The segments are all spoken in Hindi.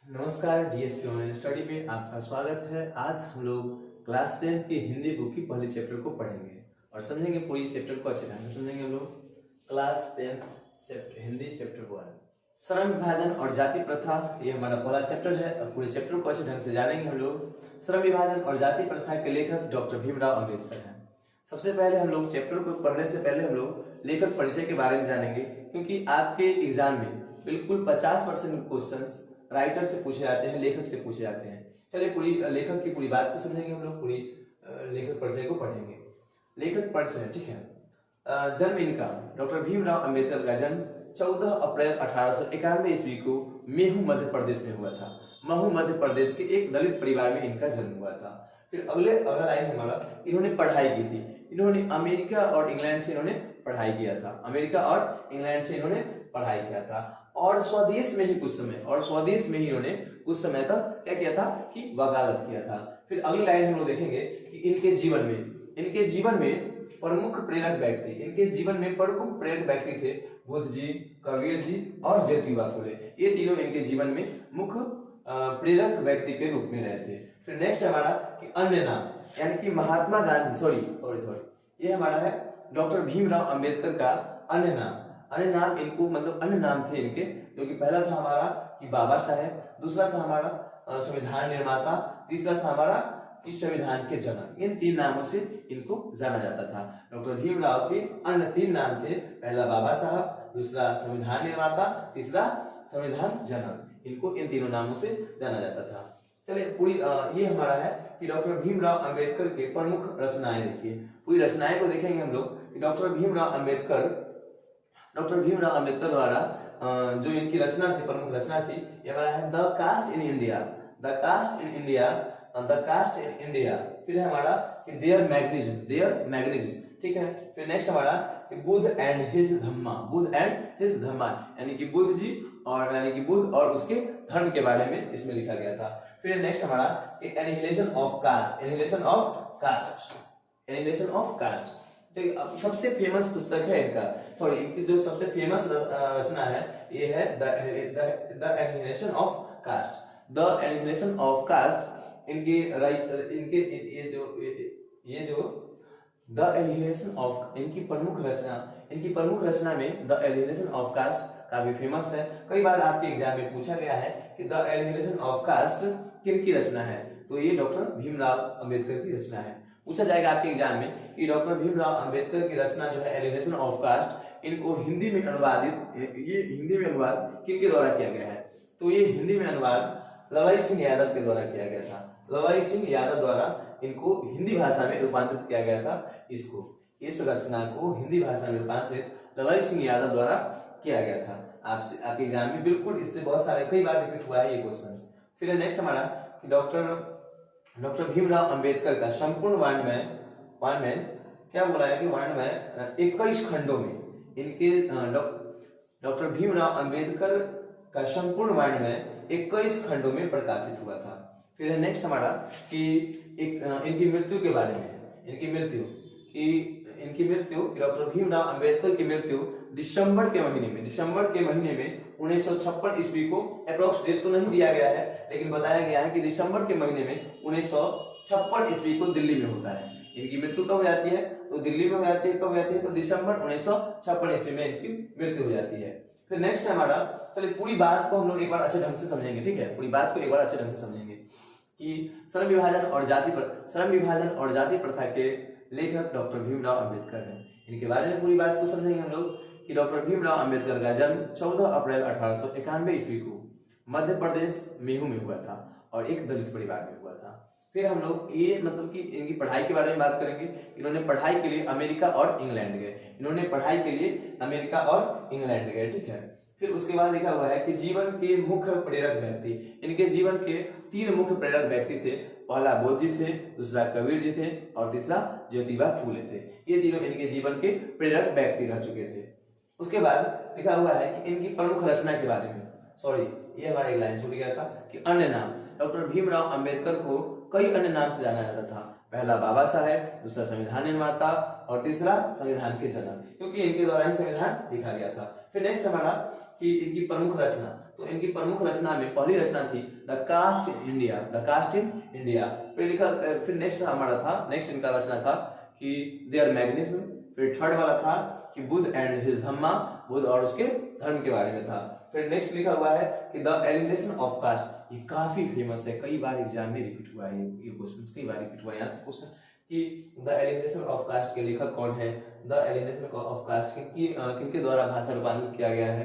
नमस्कार डीएसपी ऑनलाइन स्टडी में आपका स्वागत है। आज हम लोग क्लास 10 की हिंदी बुक की पहले चैप्टर को पढ़ेंगे और समझेंगे। पूरी चैप्टर को अच्छे ढंग से समझेंगे। हम लोग क्लास 10 हिंदी चैप्टर 1 श्रम विभाजन और जाति प्रथा, ये हमारा पहला चैप्टर है और पूरे चैप्टर को अच्छे ढंग से जानेंगे। हम लोग श्रम विभाजन और जाति प्रथा के लेखक डॉक्टर भीमराव अम्बेडकर हैं। सबसे पहले हम लोग चैप्टर को पढ़ने से पहले हम लोग लेखक परिचय के बारे में जानेंगे, क्योंकि आपके एग्जाम में बिल्कुल 50% क्वेश्चंस राइटर से पूछे जाते हैं, लेखक से पूछे जाते हैं। चलिए पूरी लेखक की पूरी बात को समझेंगे। हम लोग पूरी लेखक परिचय को पढ़ेंगे। लेखक परिचय, ठीक है। जन्म इनका डॉक्टर भीमराव अंबेडकर का जन्म 14 अप्रैल 1891 ईस्वी को मेहू मध्य प्रदेश में हुआ था। महू मध्य प्रदेश के एक दलित परिवार में इनका जन्म हुआ था। फिर अगला लाइन हमारा, इन्होंने पढ़ाई की थी। इन्होंने अमेरिका और इंग्लैंड से इन्होंने पढ़ाई किया था। अमेरिका और इंग्लैंड से इन्होंने पढ़ाई किया था और स्वदेश में ही इन्होंने कुछ समय तक क्या किया था कि वकालत किया था। फिर अगली लाइन हम लोग देखेंगे कि इनके जीवन में प्रमुख प्रेरक व्यक्ति थे बुद्ध जी, कबीर जी और ज्योतिबा फुले। ये तीनों इनके जीवन में मुख्य प्रेरक व्यक्ति के रूप में रहे थे। फिर नेक्स्ट हमारा कि अन्य नाम, यानी कि महात्मा गांधी सॉरी ये हमारा है डॉक्टर भीमराव अंबेडकर का अन्य नाम इनको मतलब अन्य नाम थे इनके, जो कि पहला था हमारा कि बाबा साहेब, दूसरा था हमारा संविधान निर्माता, तीसरा था हमारा कि संविधान के जनक। इन 3 नामों से इनको जाना जाता था। डॉक्टर भीमराव के अन्य 3 नाम थे, पहला बाबा साहब, दूसरा संविधान निर्माता, तीसरा संविधान जनक। इनको इन तीनों नामों से जाना जाता था। चलिए पूरी ये हमारा है कि डॉक्टर भीमराव अंबेडकर के प्रमुख रचनाएं देखिए। पूरी रचनाएं को देखेंगे हम लोग कि डॉक्टर भीमराव अंबेडकर द्वारा जो इनकी रचना थी, प्रमुख रचना थी, ये हमारा है द कास्ट इन इंडिया। फिर है हमारा कि देयर मैग्निज्म, ठीक है। फिर नेक्स्ट हमारा कि बुद्ध एंड हिज धम्मा, यानी कि बुद्ध और उसके धर्म के बारे में इसमें लिखा गया था। फिर नेक्स्ट हमारा कि एनिहिलेशन ऑफ कास्ट। सबसे फेमस पुस्तक है इनकी जो सबसे फेमस रचना है ये है द एनिहिलेशन ऑफ कास्ट। इनकी प्रमुख रचना में द एलिमिनेशन ऑफ कास्ट काफी फेमस है। कई बार आपके एग्जाम में पूछा गया है कि द एलिमिनेशन ऑफ कास्ट किनकी रचना है, तो ये डॉक्टर भीमराव अंबेडकर की रचना है। पूछा जाएगा आपके एग्जाम में कि डॉक्टर भीमराव अंबेडकर की रचना जो है एलिमिनेशन ऑफ कास्ट, इनको हिंदी में अनुवाद किनके द्वारा किया गया है, तो ये हिंदी में अनुवाद लवाई सिंह यादव के द्वारा किया गया था। लवाई सिंह यादव द्वारा इनको हिंदी भाषा में रूपांतरित किया गया था। इस रचना को हिंदी भाषा में रूपांतरित लवाई सिंह यादव द्वारा किया गया था। आपके एग्जाम में बिल्कुल इससे बहुत सारे कई बार रिपीट हुआ है ये क्वेश्चन। फिर नेक्स्ट हमारा कि डॉक्टर भीमराव अंबेडकर का संपूर्ण वाङ्मय क्या बोला है कि वाङ्मय 21 खंडों में इनके डॉक्टर भीमराव अंबेडकर का संपूर्ण वाङ्मय 21 खंडों में प्रकाशित हुआ था। फिर नेक्स्ट हमारा कि इनकी मृत्यु के बारे में, इनकी मृत्यु डॉक्टर भीमराव अंबेडकर की मृत्यु दिसंबर के महीने में 1956 ईस्वी को, अप्रोक्स डेट तो नहीं दिया गया है लेकिन बताया गया है कि दिसंबर के महीने में 1956 ईस्वी को दिल्ली में होता है। इनकी मृत्यु कब हो जाती है, तो दिल्ली में हो जाती है। कब हो जाती है, तो दिसंबर 1956 ईस्वी में इनकी मृत्यु हो जाती है। फिर नेक्स्ट हमारा, चलिए पूरी बात को हम लोग एक बार अच्छे ढंग से समझेंगे, ठीक है। पूरी बात को एक बार अच्छे ढंग से समझेंगे कि श्रम विभाजन और जाति प्रथा के लेखक डॉक्टर भीमराव अंबेडकर हैं। इनके बारे में पूरी बात को समझेंगे हम लोग कि डॉक्टर भीमराव अंबेडकर का जन्म 14 अप्रैल 1891 ईस्वी को मध्य प्रदेश मेहू में हुआ था और एक दलित परिवार में हुआ था। फिर हम लोग ये मतलब कि इनकी पढ़ाई के बारे में बात करेंगे। इन्होंने पढ़ाई के लिए अमेरिका और इंग्लैंड गए, ठीक है। फिर उसके बाद लिखा हुआ है कि जीवन के मुख्य प्रेरक व्यक्ति, इनके जीवन के 3 मुख्य प्रेरक व्यक्ति थे। पहला बुद्ध जी थे, दूसरा कबीर जी थे और तीसरा ज्योतिबा फुले थे। ये तीनों इनके जीवन के प्रेरक व्यक्ति रह चुके थे। उसके बाद लिखा हुआ है कि इनकी प्रमुख रचना के बारे में, ये हमारा एक लाइन छूट गया था कि अन्य नाम, डॉक्टर भीमराव अंबेडकर को कई अन्य नाम से जाना जाता था। पहला बाबा साहेब, दूसरा संविधान निर्माता और तीसरा संविधान के जनक, क्योंकि इनके द्वारा ही संविधान लिखा गया था। फिर नेक्स्ट हमारा कि इनकी प्रमुख रचना, तो इनकी प्रमुख रचना में पहली रचना थी the caste in India, the caste in India. फिर नेक्स्ट हमारा था, नेक्स्ट इनका रचना था कि देयर मैग्नेटिज्म। फिर थर्ड वाला था कि बुद्ध एंड हिज धम्मा, बुद्ध और उसके धर्म के बारे में था। फिर नेक्स्ट लिखा हुआ है कि द एलिमिनेशन ऑफ कास्ट, ये काफी फेमस है, कई बार एग्जाम में रिपीट हुआ है, ये क्वेश्चन कई बार रिपीट हुआ है। यहाँ से क्वेश्चन कि द एलिमिनेशन ऑफ कास्ट के लेखक कौन है, द एलिमिनेशन ऑफ कास्ट किनके द्वारा भाषा रूपांतरित किया गया है,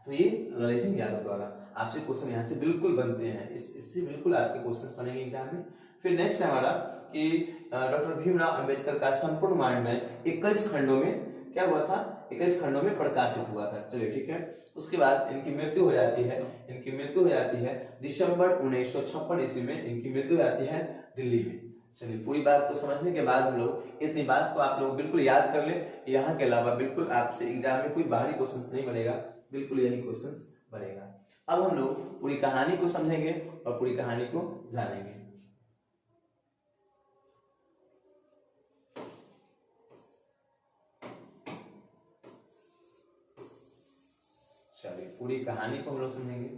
तो ये ललित सिंह यादव द्वारा। आपसे क्वेश्चन यहाँ से बिल्कुल बनते हैं, इससे बिल्कुल आपके क्वेश्चन बनेंगे एग्जाम में। फिर नेक्स्ट है हमारा कि डॉक्टर भीमराव अंबेडकर का संपूर्ण रामायण 21 खंडों में क्या हुआ था, 21 खंडों में प्रकाशित हुआ था। चलिए ठीक है। उसके बाद इनकी मृत्यु हो जाती है, इनकी मृत्यु हो जाती है दिसंबर 1956 ईस्वी में, इनकी मृत्यु हो जाती है दिल्ली में। चलिए पूरी बात को समझने के बाद हम लोग इतनी बात को आप लोग बिल्कुल याद कर ले। यहाँ के अलावा बिल्कुल आपसे एग्जाम में कोई बाहरी क्वेश्चन नहीं बनेगा, बिल्कुल यही क्वेश्चन बनेगा। अब हम लोग पूरी कहानी को समझेंगे और पूरी कहानी को जानेंगे। चलिए पूरी कहानी को हम लोग समझेंगे।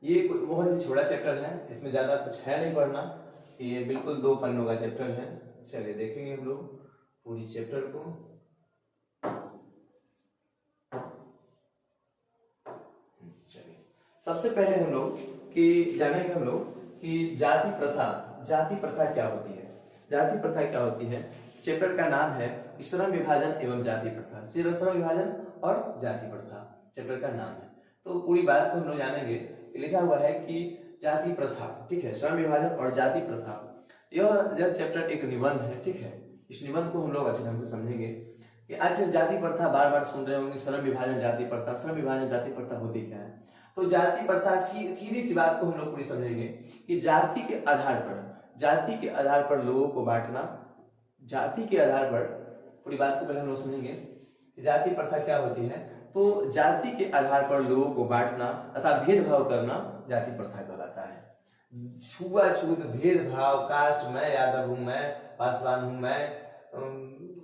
ये बहुत ही छोटा चैप्टर है, इसमें ज्यादा कुछ है नहीं पढ़ना, ये बिल्कुल 2 पन्नों का चैप्टर है। चलिए देखेंगे हम लोग पूरी चैप्टर को। चलिए सबसे पहले हम लोग कि जानेंगे हम लोग कि जाति प्रथा, जाति प्रथा क्या होती है, जाति प्रथा क्या होती है। चैप्टर का नाम है श्रम विभाजन एवं जाति प्रथा, श्रम विभाजन और जाति प्रथा चैप्टर का नाम है। तो पूरी बात को हम लोग जानेंगे। लिखा हुआ है कि जाति प्रथा, ठीक है, श्रम विभाजन और जाति प्रथा, यह चैप्टर एक निबंध है, ठीक है। इस निबंध को हम लोग अच्छे ढंग से समझेंगे कि आखिर जाति प्रथा, बार बार सुन रहे होंगे श्रम विभाजन जाति प्रथा, श्रम विभाजन जाति प्रथा होती क्या है। तो जाति प्रथा सीधी सी बात को हम लोग पूरी समझेंगे कि जाति के आधार पर, जाति के आधार पर लोगों को बांटना, जाति के आधार पर, पूरी बात को पहले हम लोग समझेंगे कि जाति प्रथा क्या होती है। तो जाति के आधार पर लोगों को बांटना तथा भेदभाव करना जाति प्रथा कहलाता है। छुआछूत, भेदभाव, कास्ट, मैं यादव हूं, मैं पासवान हूं, मैं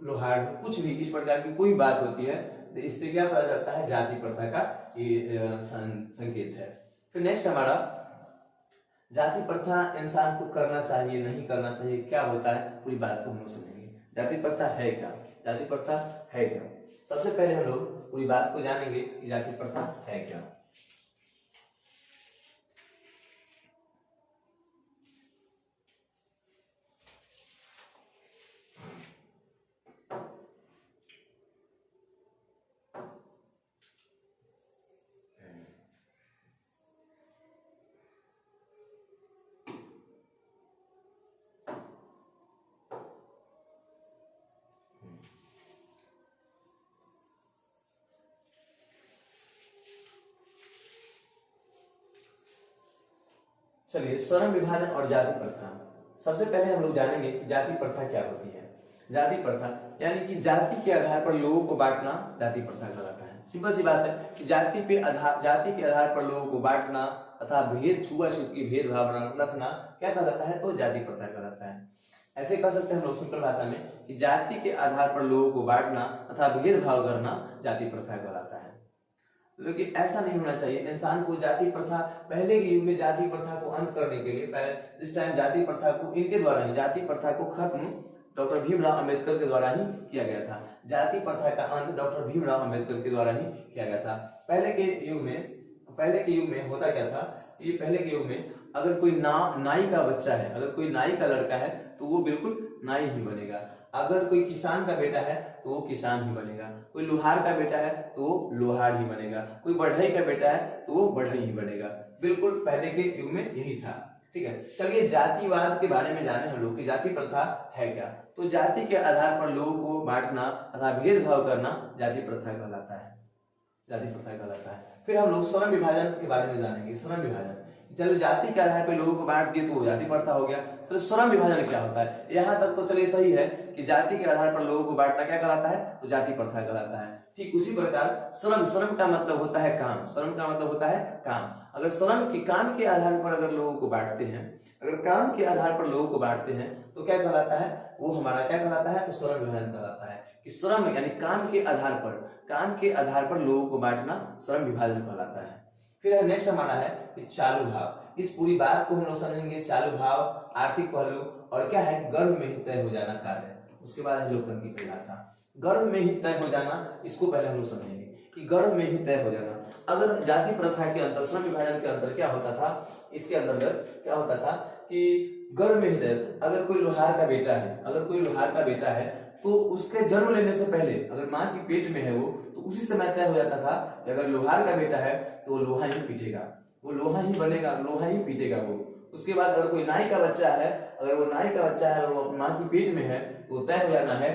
लोहार हूं, कुछ भी इस प्रकार की कोई बात होती है तो इससे क्या पता चलता है, जाति प्रथा का ये संकेत है। फिर नेक्स्ट हमारा जाति प्रथा इंसान को करना चाहिए नहीं करना चाहिए, क्या होता है, पूरी बात को हम लोग समझेंगे। जाति प्रथा है क्या, जाति प्रथा है क्या। सबसे पहले हम लोग पूरी बात को जानेंगे कि जाति प्रथा है क्या। चलिए श्रम विभाजन और जाति प्रथा, सबसे पहले हम लोग जानेंगे कि जाति प्रथा क्या होती है। जाति प्रथा यानी कि जाति के आधार पर लोगों को बांटना जाति प्रथा कहलाता है। सिंपल सी बात है कि जाति के आधार पर लोगों को बांटना तथा छुआछूत की भेदभाव रखना क्या कहलाता है, तो जाति प्रथा कहलाता है। ऐसे कह सकते हैं हम लोग सिंपल भाषा में कि जाति के आधार पर लोगों को बांटना तथा भेदभाव करना जाति प्रथा कहलाता है। लेकिन ऐसा नहीं होना चाहिए। इंसान को जाति प्रथा, पहले के युग में जाति प्रथा को अंत करने के लिए, जिस टाइम जाति प्रथा को इनके द्वारा ही, जाति प्रथा को खत्म डॉक्टर भीमराव अंबेडकर के द्वारा ही किया गया था। जाति प्रथा का अंत डॉक्टर भीमराव अंबेडकर के द्वारा ही किया गया था। पहले के युग में होता क्या था, ये पहले के युग में अगर कोई नाई का बच्चा है, अगर कोई नाई का लड़का है तो वो बिल्कुल नाई ही बनेगा। अगर कोई किसान का बेटा है तो वो किसान ही बनेगा, कोई लोहार का बेटा है तो वो लोहार ही बनेगा, कोई बढ़ई का बेटा है तो वो बढ़ई ही बनेगा। बिल्कुल पहले के युग में यही था, ठीक है। चलिए जातिवाद के बारे में जाने हम लोग कि जाति प्रथा है क्या। तो जाति के आधार पर लोगों को बांटना तथा भेदभाव करना जाति प्रथा कहलाता है, जाति प्रथा कहलाता है। फिर हम लोग श्रम विभाजन के बारे में जानेंगे। श्रम विभाजन, चलो जाति के आधार पर लोगों को बांट दिए तो जाति प्रथा हो गया। चलो श्रम विभाजन क्या होता है, यहाँ तक तो चलिए सही है कि जाति के आधार पर लोगों को बांटना क्या कहलाता है, तो जाति प्रथा कहलाता है। ठीक उसी प्रकार श्रम का मतलब होता है काम, श्रम का मतलब होता है काम। अगर काम के आधार पर अगर लोगों को बांटते हैं, अगर काम के आधार पर लोगों को बांटते हैं तो क्या कहलाता है, वो हमारा क्या कहलाता है, तो श्रम विभाजन कहलाता है। कि श्रम यानी काम के आधार पर लोगों को बांटना श्रम विभाजन कहलाता है। फिर नेक्स्ट हमारा है कि चालू भाव। इस पूरी बात को हम लोग समझेंगे, चालू भाव, आर्थिक पहलू और क्या है गर्भ में ही तय हो जाना कार्य। उसके बाद अवलोकन की परिभाषा, गर्भ में ही तय हो जाना, इसको पहले हम लोग समझेंगे कि गर्भ में ही तय हो जाना। अगर जाति प्रथा के अंतर, श्रम विभाजन के अंतर क्या होता था, इसके अंतर्गत क्या होता था कि गर्भ में ही तय, अगर कोई लोहार का बेटा है, अगर कोई लोहार का बेटा है तो उसके जन्म लेने से पहले अगर माँ की पेट में है वो, तो उसी समय तय हो जाता था कि अगर लोहार का बेटा है तो लोहा ही पीटेगा, वो लोहा ही बनेगा, लोहा ही पीटेगा वो। उसके बाद अगर कोई नाई का बच्चा है, अगर वो नाई का बच्चा है और वो माँ की पेट में है, तो तय हो जाना है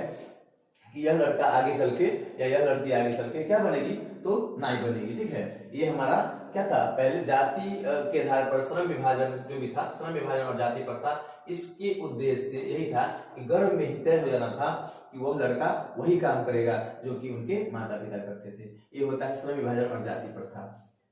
कि यह लड़का आगे चल के या यह लड़की आगे चल के क्या बनेगी, तो नाई बनेगी। ठीक है, ये हमारा क्या था, पहले जाति के आधार पर श्रम विभाजन जो भी था, श्रम विभाजन और जाति प्रथा, इसके उद्देश्य यही था कि गर्भ में ही तय हो जाना था कि वह लड़का वही काम करेगा जो कि उनके माता पिता करते थे। ये होता है श्रम विभाजन और जाति प्रथा।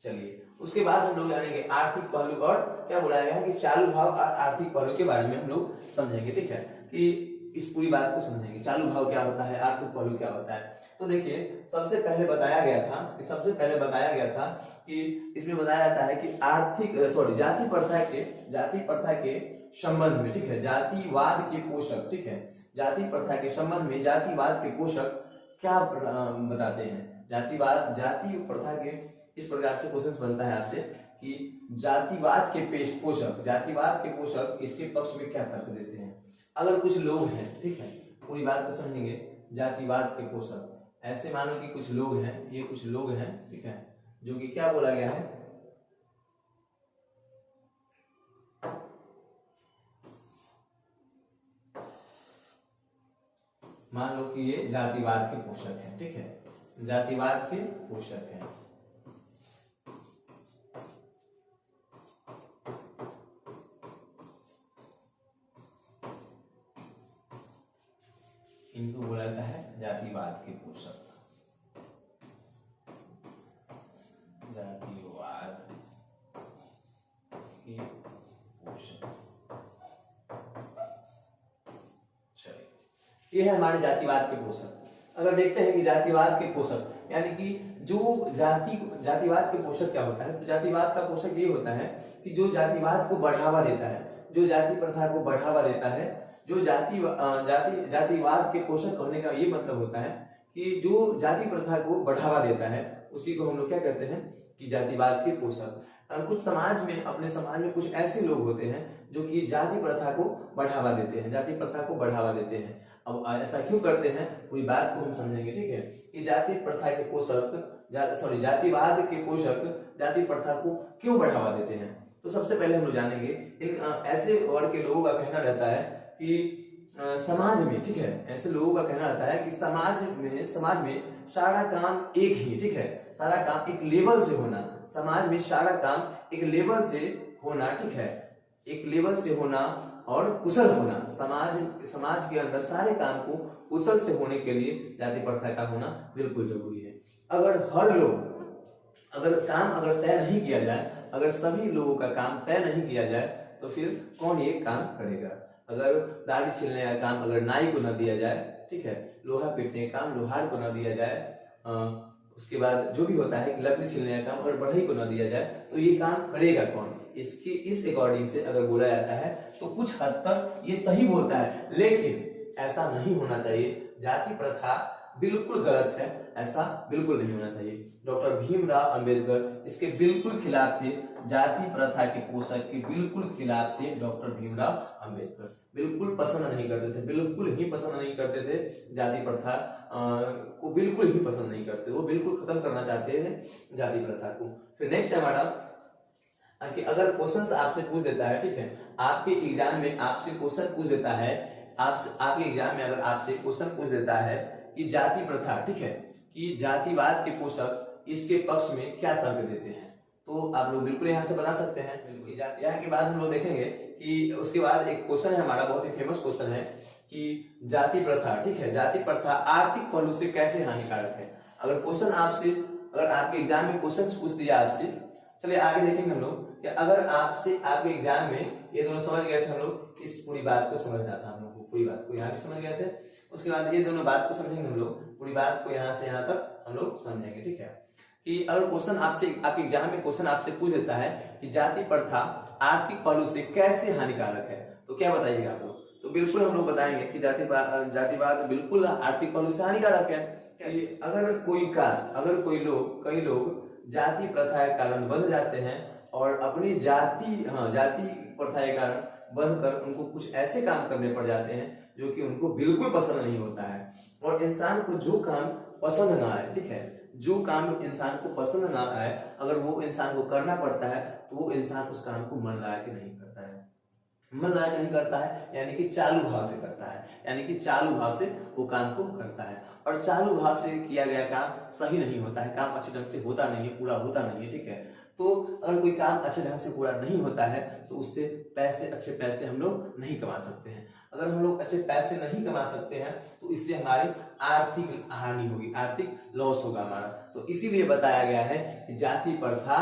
चलिए, उसके बाद हम लोग जानेंगे आर्थिक पहलू और क्या बोला गया है कि चालू भाव और आर्थिक पहलू के बारे में हम लोग समझेंगे। ठीक है, कि इस पूरी बात को समझेंगे, चालू भाव क्या होता है, आर्थिक पहलू क्या होता है। तो देखिए, सबसे पहले बताया गया था कि इसमें बताया जाता है कि जाति प्रथा के संबंध में, ठीक है, जातिवाद के पोषक, ठीक है, जाति प्रथा के संबंध में जातिवाद के पोषक क्या बताते हैं। जाति प्रथा के इस प्रकार से क्वेश्चन बनता है आपसे कि जातिवाद के पोषक इसके पक्ष में क्या तर्क देते हैं। अगर कुछ लोग हैं, ठीक है, पूरी बात को समझेंगे, जातिवाद के पोषक, ऐसे मानो कि कुछ लोग हैं, ये कुछ लोग हैं, ठीक है, जो कि क्या बोला गया है, मान लो कि ये जातिवाद के पोषक हैं, ठीक है, जातिवाद के पोषक हैं। इनको बोला जाता है जातिवाद के पोषक, जातिवाद के पोषक। चलिए, ये है हमारे जातिवाद के पोषक। अगर देखते हैं कि जातिवाद के पोषक यानी कि जो जातिवाद के पोषक क्या होता है, तो जातिवाद का पोषक ये होता है कि जो जातिवाद को बढ़ावा देता है, जो जाति प्रथा को बढ़ावा देता है, जो जातिवाद के पोषक होने का ये मतलब होता है कि जो जाति प्रथा को बढ़ावा देता है उसी को हम लोग क्या कहते हैं कि जातिवाद के पोषक। कुछ समाज में, अपने समाज में कुछ ऐसे लोग होते हैं जो कि जाति प्रथा को बढ़ावा देते हैं, जाति प्रथा को बढ़ावा देते हैं। अब ऐसा क्यों करते हैं, पूरी बात को हम समझेंगे। ठीक है, कि जाति प्रथा के पोषक जातिवाद के पोषक जाति प्रथा को क्यों बढ़ावा देते हैं। तो सबसे पहले हम लोग जानेंगे, इन ऐसे वर्ग के लोगों का कहना रहता है कि समाज में, ठीक है, ऐसे लोगों का कहना रहता है कि समाज में सारा काम एक ही, ठीक है, सारा काम एक लेवल से होना, समाज में सारा काम एक लेवल से होना, ठीक है, एक लेवल से होना और कुशल होना। समाज के अंदर सारे काम को कुशल से होने के लिए जाति प्रथा का होना बिल्कुल जरूरी है। अगर काम तय नहीं किया जाए, अगर सभी लोगों का काम तय नहीं किया जाए तो फिर कौन ये काम करेगा। अगर दाढ़ी छीलने का काम अगर नाई को न दिया जाए, ठीक है, लोहा पीटने का काम लोहार को न दिया जाए, उसके बाद जो भी होता है कि लकड़ी छीलने का काम अगर बढ़ई को न दिया जाए तो ये काम करेगा कौन। इस अकॉर्डिंग से अगर बोला जाता है तो कुछ हद तक ये सही बोलता है, लेकिन ऐसा नहीं होना चाहिए। जाति प्रथा बिल्कुल गलत है, ऐसा बिल्कुल नहीं होना चाहिए। डॉक्टर भीमराव अंबेडकर इसके बिल्कुल खिलाफ थे, जाति प्रथा के पोषक के बिल्कुल खिलाफ थे। डॉक्टर भीमराव अंबेडकर बिल्कुल पसंद नहीं करते थे, बिल्कुल ही पसंद नहीं करते थे जाति प्रथा को, बिल्कुल ही पसंद नहीं करते, वो बिल्कुल खत्म करना चाहते थे जाति प्रथा को। फिर नेक्स्ट हमारा कि अगर क्वेश्चन आपसे पूछ देता है, ठीक है, आपके एग्जाम में आपसे क्वेश्चन पूछ देता है, आपके एग्जाम में अगर आपसे क्वेश्चन पूछ देता है कि जाति प्रथा, ठीक है, कि जातिवाद के पोषक इसके पक्ष में क्या तर्क देते हैं, तो आप लोग बिल्कुल यहाँ से बता सकते हैं। यहाँ के बाद हम लोग देखेंगे कि उसके बाद एक क्वेश्चन है हमारा, बहुत ही फेमस क्वेश्चन है कि जाति प्रथा, ठीक है, जाति प्रथा आर्थिक पहलू से कैसे हानिकारक है। अगर क्वेश्चन अगर आपके एग्जाम में क्वेश्चन पूछ दिया आपसे, चलिए आगे देखेंगे हम लोग कि अगर आपके एग्जाम में ये दोनों समझ गए थे, हम लोग इस पूरी बात को समझना था, हम लोग पूरी बात को यहाँ भी समझ गए थे, उसके बाद ये दोनों बात को समझेंगे हम लोग, पूरी बात को यहाँ से यहाँ तक हम लोग समझेंगे। ठीक है, कि अगर क्वेश्चन आपसे आपके एग्जाम में क्वेश्चन आपसे पूछ देता है कि जाति प्रथा आर्थिक पहलू से कैसे हानिकारक है, तो क्या बताइएगा आप लोग? तो बिल्कुल हम लोग बताएंगे कि जातिवाद बिल्कुल आर्थिक पहलू से हानिकारक है। कि अगर कई लोग जाति प्रथा के कारण बंध जाते हैं और अपनी जाति प्रथा के कारण बंध कर उनको कुछ ऐसे काम करने पड़ जाते हैं जो कि उनको बिल्कुल पसंद नहीं होता है। और इंसान को जो काम पसंद ना आए, ठीक है, जो काम इंसान को पसंद ना आए अगर वो इंसान को करना पड़ता है तो वो इंसान उस काम को मन लगा के नहीं करता है। मन लगा के नहीं करता है यानी कि चालू भाव से करता है, यानी कि चालू भाव से वो काम को करता है। और चालू भाव से किया गया काम सही नहीं होता है, काम अच्छे ढंग से होता नहीं है, पूरा होता नहीं है, ठीक है। तो अगर कोई काम अच्छे ढंग से पूरा नहीं होता है तो उससे अच्छे पैसे हम लोग नहीं कमा सकते हैं। अगर हम लोग अच्छे पैसे नहीं कमा सकते हैं तो इससे हमारी आर्थिक हानि होगी, आर्थिक लॉस होगा हमारा। तो इसीलिए बताया गया है कि जाति प्रथा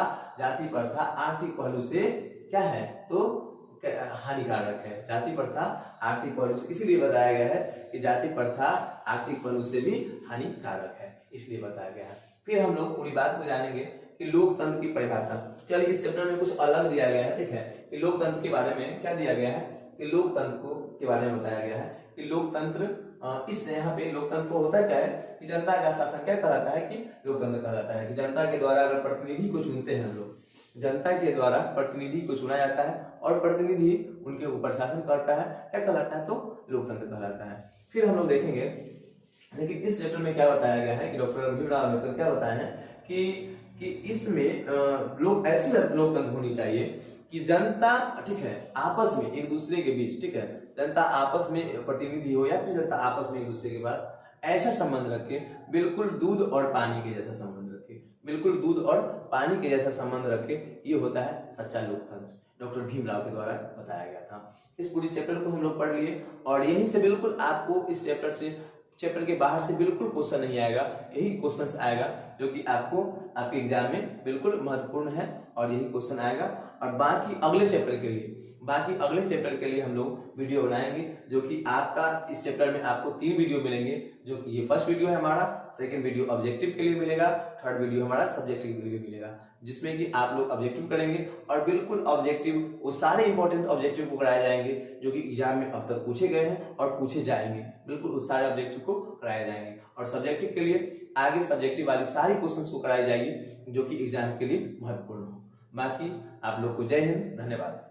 आर्थिक पहलू से क्या है, तो हानिकारक है। जाति प्रथा आर्थिक पहलू से इसीलिए बताया गया है कि जाति प्रथा आर्थिक पहलू से भी हानिकारक है, इसलिए बताया गया है। फिर हम लोग पूरी बात को जानेंगे कि लोकतंत्र की परिभाषा। चलिए इस चैप्टर में कुछ अलग दिया गया है, ठीक है, कि लोकतंत्र के बारे में क्या दिया गया है कि लोकतंत्र के बारे में बताया गया है कि लोकतंत्र इस यहाँ पे लोकतंत्र को होता क्या है कि जनता का शासन क्या कहलाता है कि लोकतंत्र कहलाता है। कि जनता के द्वारा अगर प्रतिनिधि को चुनते हैं हम लोग, जनता के द्वारा प्रतिनिधि को चुना जाता है और प्रतिनिधि उनके ऊपर शासन करता है, क्या कहलाता है, तो लोकतंत्र कहलाता है। फिर हम लोग देखेंगे, लेकिन इस चैप्टर में क्या बताया गया है कि डॉक्टर भीमराव अम्बेडकर क्या बताया है कि इसमें लोग ऐसी लोकतंत्र होनी चाहिए कि जनता, ठीक है, आपस में एक दूसरे के बीच, ठीक है, जनता आपस में प्रतिनिधि हो या फिर जनता आपस में एक दूसरे के पास ऐसा संबंध रखे, बिल्कुल दूध और पानी के जैसा संबंध रखे, बिल्कुल दूध और पानी के जैसा संबंध रखे, ये होता है सच्चा लोकतंत्र। डॉक्टर भीमराव के द्वारा बताया गया था। इस पूरी चैप्टर को हम लोग पढ़ लिए और यहीं से बिल्कुल आपको इस चैप्टर के बाहर से बिल्कुल क्वेश्चन नहीं आएगा, यही क्वेश्चन आएगा जो कि आपको आपके एग्जाम में बिल्कुल महत्वपूर्ण है और यही क्वेश्चन आएगा। और बाकी अगले चैप्टर के लिए हम लोग वीडियो बनाएंगे जो कि आपका इस चैप्टर में आपको 3 वीडियो मिलेंगे, जो कि ये फर्स्ट वीडियो है हमारा, सेकंड वीडियो ऑब्जेक्टिव के लिए मिलेगा, थर्ड वीडियो हमारा सब्जेक्टिव के लिए मिलेगा, जिसमें कि आप लोग ऑब्जेक्टिव करेंगे और बिल्कुल ऑब्जेक्टिव वो सारे इंपॉर्टेंट ऑब्जेक्टिव को कराए जाएंगे जो कि एग्जाम में अब तक पूछे गए हैं और पूछे जाएंगे, बिल्कुल उस सारे ऑब्जेक्टिव को कराए जाएंगे। और सब्जेक्टिव के लिए आगे सब्जेक्टिव वाली सारी क्वेश्चंस को कराई जाएगी जो कि एग्जाम के लिए महत्वपूर्ण हो। बाकी आप लोग को जय हिंद, धन्यवाद।